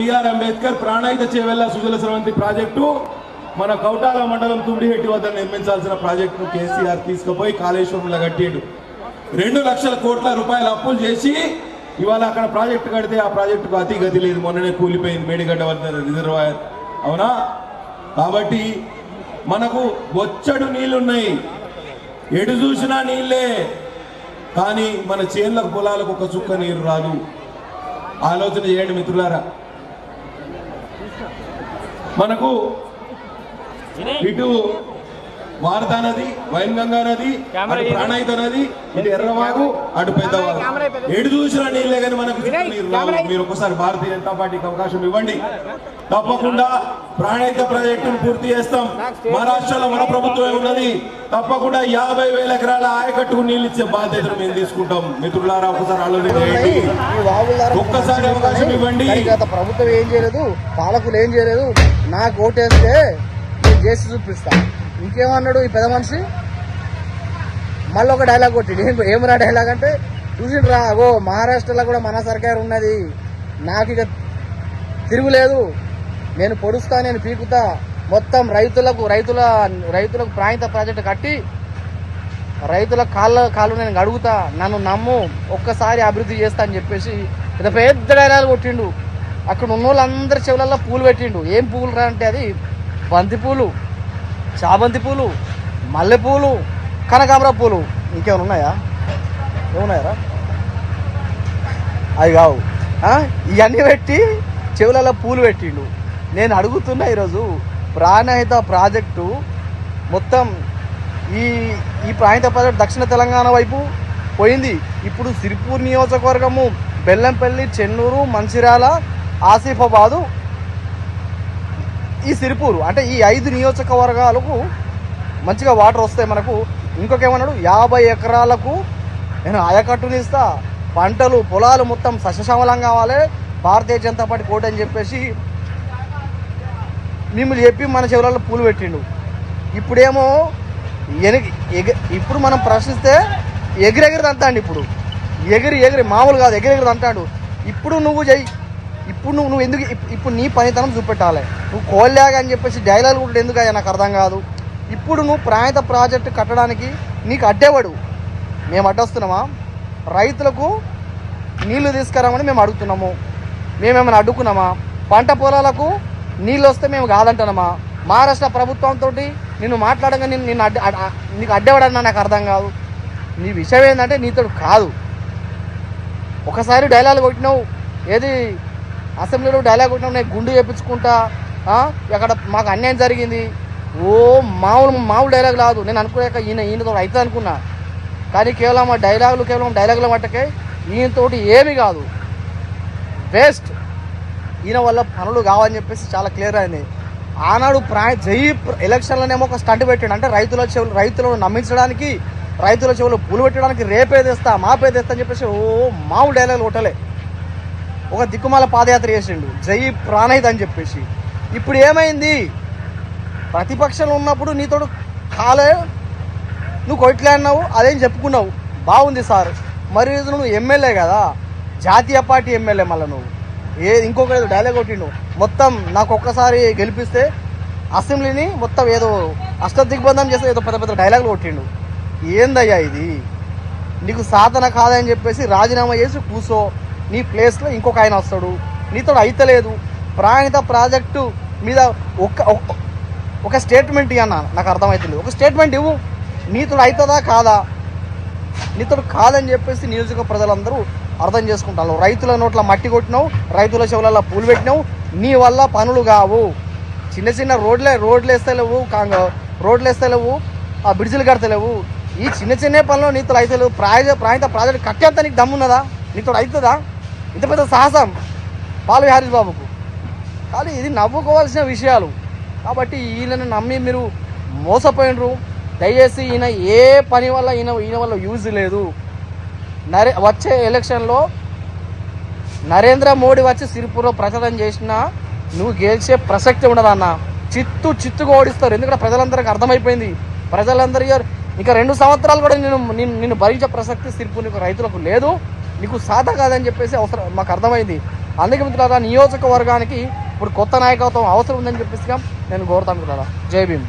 BR Ambedkar ప్రాణాయిత Chevella Sujala Sravanthi project మన కౌటాల మండలం తుమ్మిడిహెట్టి వద్ద నిర్మించాల్సిన ప్రాజెక్టును కేసీఆర్ తీసుకుపోయి కాళేశ్వరంలో కట్టిండు. 2 లక్షల కోట్ల రూపాయల అప్పులు చేసి ఇవాళ అక్కడ ప్రాజెక్టు కడితే ఆ ప్రాజెక్టుకు అతి గతి లేదు. మొన్ననే కూలిపోయింది మేడిగడ్డ వద్ద రిజర్వాయర్. అవునా? కాబట్టి మనకు బొచ్చడు నీళ్లున్నాయి, ఎటు చూసినా నీళ్ళే. కానీ మన చేన్లకు పొలాలకు ఒక చుక్క నీరు రాదు. ఆలోచన చేయండి మిత్రులారా. మనకు ఇటు వారదా నది, వైన్గంగా నది, ప్రాణాయిత నది, ఇటు ఎర్రవాగు, అటు పెద్దవాగు, ఎటు చూసిన నీళ్ళే కానీ మనకు నీరు రావు. మీరు ఒకసారి భారతీయ జనతా పార్టీకి అవకాశం ఇవ్వండి, తప్పకుండా ప్రాణాయిత ప్రాజెక్టును పూర్తి చేస్తాం. మహారాష్ట్రలో మన ప్రభుత్వం ఉన్నది, తప్పకుండా 50,000 ఎకరాల ఆయకట్టుకు నీళ్ళు ఇచ్చే బాధ్యతను మేము తీసుకుంటాం. మిత్రులారా ఒకసారి ఆలోచించండి, ఒక్కసారి అవకాశం ఇవ్వండి. ప్రభుత్వం ఏం చేయలేదు, పాలకులు ఏం చేయలేదు, నాకు ఓటేస్తే నేను చేసి చూపిస్తా. ఇంకేమన్నాడు ఈ పెద్ద మనిషి? మళ్ళీ ఒక డైలాగ్ కొట్టిండు. ఏమరా డైలాగ్ అంటే, చూసిండ్రా ఓ మహారాష్ట్రలో కూడా మన సర్కారు ఉన్నది, నాకు ఇక తిరుగులేదు, నేను పొడుస్తా, నేను పీకుతా, మొత్తం రైతులకు ప్రాంత ప్రాజెక్టు కట్టి రైతుల కాళ్ళు నేను అడుగుతా, నన్ను నమ్ము, ఒక్కసారి అభివృద్ధి చేస్తా అని చెప్పేసి పెద్ద డైలాగ్ కొట్టిండు. అక్కడ ఉన్న వాళ్ళందరి చెవులలో పూలు పెట్టిండు. ఏం పూలు రా అంటే అది బంతి పూలు, చామంతి పూలు, మల్లెపూలు, కనకాంబర పూలు. ఇంకేమైనా ఉన్నాయా? ఏమున్నాయరా? అవి కావు. ఇవన్నీ పెట్టి చెవులలో పూలు పెట్టిండు. నేను అడుగుతున్నా, ఈరోజు ప్రాణహిత ప్రాజెక్టు మొత్తం ఈ ప్రాంత ప్రాజెక్టు దక్షిణ తెలంగాణ వైపు పోయింది. ఇప్పుడు సిరిపూర్ నియోజకవర్గము, బెల్లంపల్లి, చెన్నూరు, మంచిర్యాల, ఆసిఫాబాదు, ఈ సిరిపూరు అంటే ఈ 5 నియోజకవర్గాలకు మంచిగా వాటర్ వస్తాయి మనకు. ఇంకొకేమన్నాడు, 50 ఎకరాలకు నేను ఆయకట్టునిస్తా, పంటలు పొలాలు మొత్తం సస్యశ్యామలం కావాలి, భారతీయ జనతా పార్టీ కోట అని చెప్పేసి మిమ్మల్ని చెప్పి మన చెవులలో పూలు పెట్టిండు. ఇప్పుడేమో ఇప్పుడు మనం ప్రశ్నిస్తే ఎగిరెగిరి అంటాడు. ఇప్పుడు ఎగిరి మామూలు కాదు, ఎగిరెగిరి అంటాడు. ఇప్పుడు నువ్వు చెయ్యి, ఇప్పుడు నువ్వు ఎందుకు ఇప్పుడు నీ పనితనం చూపెట్టాలి. నువ్వు కోల్లాగా అని చెప్పేసి డైలాగ్ కూడా ఎందుకు అయ్యా నాకు అర్థం కాదు. ఇప్పుడు నువ్వు ప్రాంత ప్రాజెక్టు కట్టడానికి నీకు అడ్డేవాడు, మేము అడ్డొస్తున్నామా? రైతులకు నీళ్లు తీసుకురామని మేము అడుగుతున్నాము, మేమేమైనా అడ్డుకున్నామా? పంట పొలాలకు నీళ్ళు వస్తే మేము కాదంటున్నామా? మహారాష్ట్ర ప్రభుత్వంతో నిన్ను మాట్లాడగా నీకు అడ్డేవాడన్నా నాకు అర్థం కాదు. నీ విషయం ఏంటంటే నీతో కాదు. ఒకసారి డైలాగ్ కొట్టినావు, ఏది అసెంబ్లీలో డైలాగ్ కొట్టినావు, నేను గుండు చేయించుకుంటా, అక్కడ మాకు అన్యాయం జరిగింది, ఓ మామూలు డైలాగ్ కాదు. నేను అనుకోలేక ఈయనతో అవుతుంది అనుకున్నా, కానీ కేవలం ఆ డైలాగుల మట్టకే ఈయనతోటి ఏమీ కాదు, వేస్ట్. ఈయన వల్ల పనులు కావని చెప్పేసి చాలా క్లియర్ అయింది. ఆనాడు ఎలక్షన్లోనేమో ఒక స్టంట్ పెట్టాడు, అంటే రైతులను నమ్మించడానికి, రైతుల చెవులు పూలు పెట్టడానికి, రేపే తెస్తా మాపే తెస్తా అని చెప్పేసి ఓ మామూలు డైలాగులు కొట్టలే. ఒక దిక్కుమాల పాదయాత్ర చేసిండు, జై ప్రాణహిత అని చెప్పేసి. ఇప్పుడు ఏమైంది? ప్రతిపక్షంలో ఉన్నప్పుడు నీతో నువ్వు కొట్లే అన్నావు, అదేం చెప్పుకున్నావు, బాగుంది సార్. మరి నువ్వు ఎమ్మెల్యే కదా, జాతీయ పార్టీ ఎమ్మెల్యే. మళ్ళీ నువ్వు ఇంకొక డైలాగ్ కొట్టిండు, మొత్తం నాకు ఒక్కసారి గెలిపిస్తే అసెంబ్లీని మొత్తం ఏదో అష్టదిగ్బంధం చేస్తే ఏదో పెద్ద డైలాగులు కొట్టిండు. ఏందయ్యా ఇది? నీకు సాధన కాదని చెప్పేసి రాజీనామా చేసి కూర్చో, నీ ప్లేస్లో ఇంకొక ఆయన వస్తాడు, నీతో అయితలేదు. ప్రాణిత ప్రాజెక్టు మీద ఒక స్టేట్మెంట్ ఇవ్వన్నా, నాకు అర్థమవుతుంది. ఒక స్టేట్మెంట్ ఇవ్వు, నీతో అవుతుందా కాదా? నీతో కాదని చెప్పేసి నియోజక ప్రజలందరూ అర్థం చేసుకుంటాను. రైతుల నోట్ల మట్టి కొట్టినావు, రైతుల చెవులలో పూలు పెట్టినావు, నీ వల్ల పనులు కావు. చిన్న రోడ్లు వేస్తలేవు, రోడ్లు వేస్తలేవు, ఆ బ్రిడ్జిలు కడతలేవు. ఈ చిన్న పనులు నీతో అవుతలేవు. ప్రాంత ప్రాజెక్టు కట్టేంత నీకు దమ్మున్నదా? నీతో అవుతుందా? ఇంత పెద్ద సాహసం పాల్ హరీష్ బాబుకు. కానీ ఇది నవ్వుకోవాల్సిన విషయాలు. కాబట్టి ఈయనను నమ్మి మీరు మోసపోయినరు. దయచేసి ఈయన ఏ పని వల్ల ఈయన వల్ల యూజ్ లేదు. వచ్చే ఎలక్షన్లో నరేంద్ర మోడీ వచ్చి సిరిపూర్లో ప్రచారం చేసినా నువ్వు గెలిచే ప్రసక్తి ఉండదన్న. చిత్తుగా ఓడిస్తారు. ఎందుకంటే ప్రజలందరికీ అర్థమైపోయింది. ప్రజలందరూ ఇంకా 2 సంవత్సరాలు కూడా నిన్ను భరించే ప్రసక్తి సిరిపూర్ రైతులకు లేదు. నీకు సాధ కాదని చెప్పేసి అవసరం మాకు అర్థమైంది. అందుకే మిత్రులారా నియోజకవర్గానికి ఇప్పుడు కొత్త నాయకత్వం అవసరం ఉందని చెప్పేసి నేను కోరుతాను మిత్రులారా. జై భీమ్.